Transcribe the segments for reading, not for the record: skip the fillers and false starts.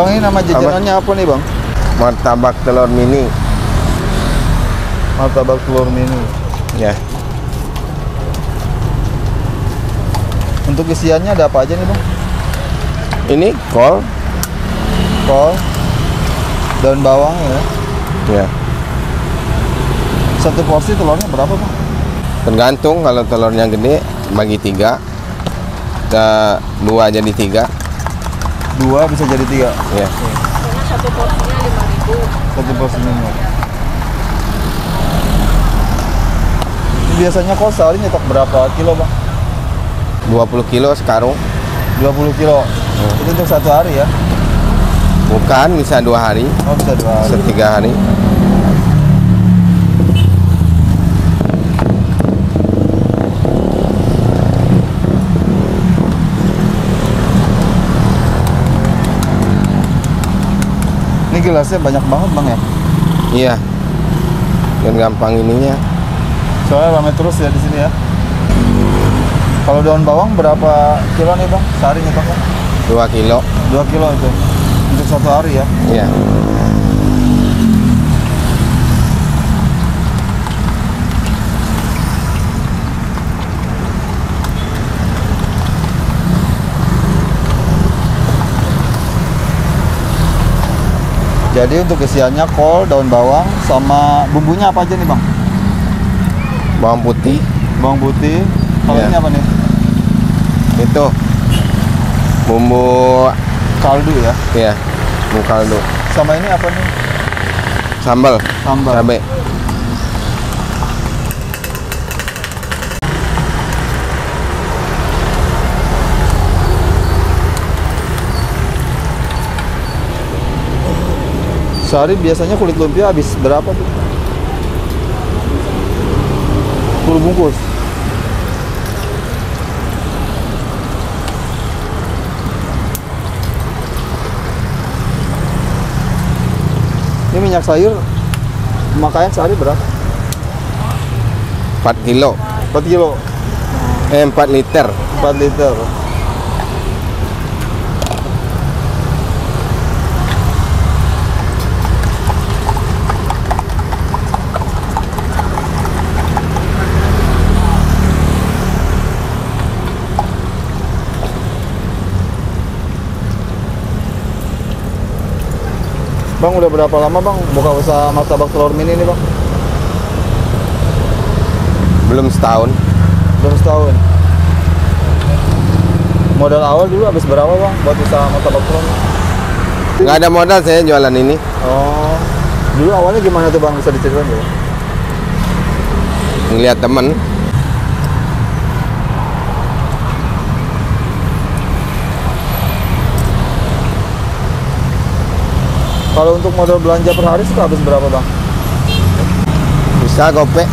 Bang, ini nama jajanannya apa nih, Bang? Martabak telur mini. Martabak telur mini. Ya. Untuk isiannya ada apa aja nih, Bang? Ini kol. Kol, daun bawang ya. Ya. Satu porsi telurnya berapa, Bang? Tergantung, kalau telurnya gede bagi 3. Kita 2 jadi 3. 2 bisa jadi 3. Ya. Karena satu porsinya 5.000. Satu porsi menu. Ini biasanya kol sehari nyetok berapa kilo, Bang? 20 kilo sekarung. 20 kilo. Itu untuk satu hari ya? Bukan, bisa 2 hari. Oh, bisa 2 hari. 3 hari. Ini gelasnya banyak banget, Bang ya? Iya. Dan gampang ininya. Soalnya ramai terus ya di sini ya. Kalau daun bawang berapa kilo nih, Bang? Sehari nyetoknya? 2 kilo. 2 kilo itu. Untuk satu hari ya? Iya. Jadi untuk isiannya kol, daun bawang, sama bumbunya apa aja nih, Bang? Bawang putih. Bawang putih. Kalau Iya. ini apa nih? Itu bumbu, Kaldu ya? ya, bumbu kaldu. Sama ini apa nih? Sambal. Sambal. Cabai. Sehari biasanya kulit lumpia habis berapa tuh? 10 bungkus. Ini minyak sayur pemakaian sehari berapa? 4 kilo. 4 kilo. 4 liter. 4 liter. Bang, udah berapa lama, Bang, buka usaha martabak telur mini ini, Bang? Belum setahun. Belum setahun. Modal awal dulu habis berapa, Bang, buat usaha martabak telur? Nggak ada modal saya jualan ini. Oh, dulu awalnya gimana tuh, Bang? Bisa diceritain ya? Ngeliat temen. Kalau untuk modal belanja per hari suka habis berapa, Bang? Bisa gope.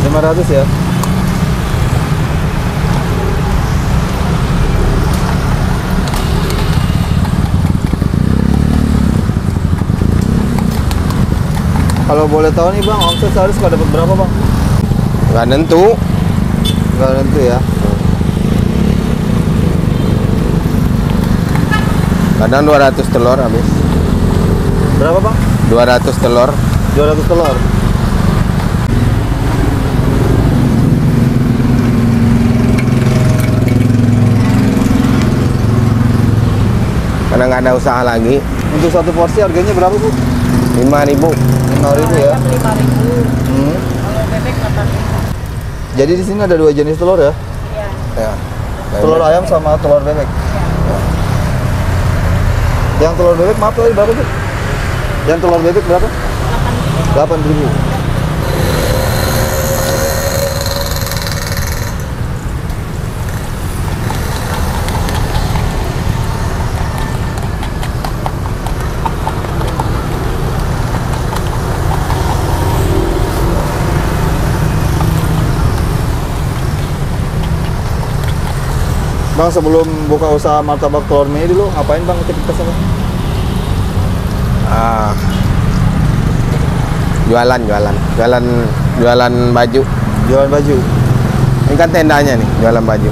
500 ya? Kalau boleh tahu nih, Bang, omset sehari suka dapat berapa, Bang? Nggak nentu. Nggak tentu ya? Kadang 200 telur habis. Berapa, Bang? 200 telur. 200 telur. Karena nggak ada usaha lagi. Untuk satu porsi harganya berapa, Bu? 5.000. 5.000 ya? Ayam 5.000. Hmm. Kalau bebek 8.000. Jadi di sini ada 2 jenis telur ya? Iya. Ya. Telur ayam sama telur bebek. Yang telur bebek maaf tadi berapa, Bu? Yang telur bebek berapa? 8.000. Bang, sebelum buka usaha martabak telur mini dulu ngapain, Bang, aktivitasnya, Bang? Jualan baju. Jualan baju. Ini kan tendanya nih, jualan baju.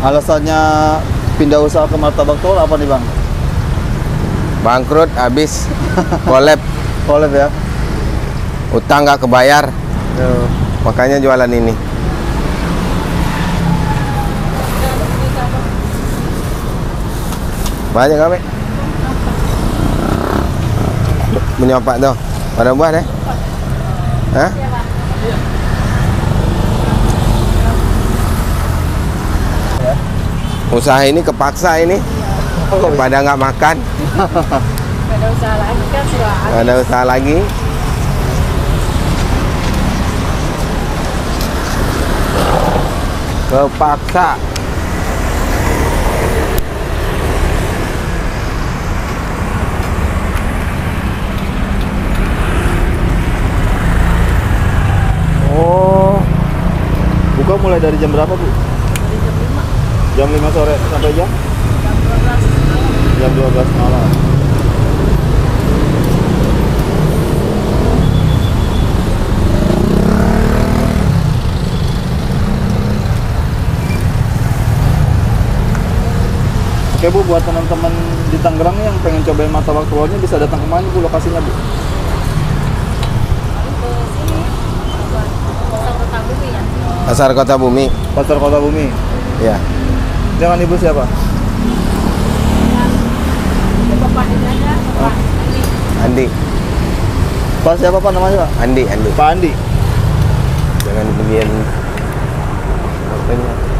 Alasannya pindah usaha ke martabak telur apa nih bang? Bangkrut, habis, collab, Collab ya? utang nggak kebayar, Yo. makanya jualan ini. Banyak kami. Menyopak tuh, pada buah deh. Hah? Ya. Usaha ini kepaksa ini, pada nggak makan, Nggak ada usaha lagi kan sudah nggak ada usaha lagi. Kepaksa. Oh, buka mulai dari jam berapa bu? dari jam 5 Jam 5 sore sampai jam? jam 12 Jam 12 malam. Oke bu, buat teman-teman di Tangerang yang pengen cobain martabak telurnya bisa datang ke mana bu lokasinya bu? ke sini pasar kota bumi ya. Pasar Kota Bumi. Pasar Kota Bumi. Ya. Dengan ibu siapa? Ada bapak ini aja bapak ini. Andi. Pak siapa pak namanya pak? Andi. Pak Andi. Jangan kemudian. Apanya?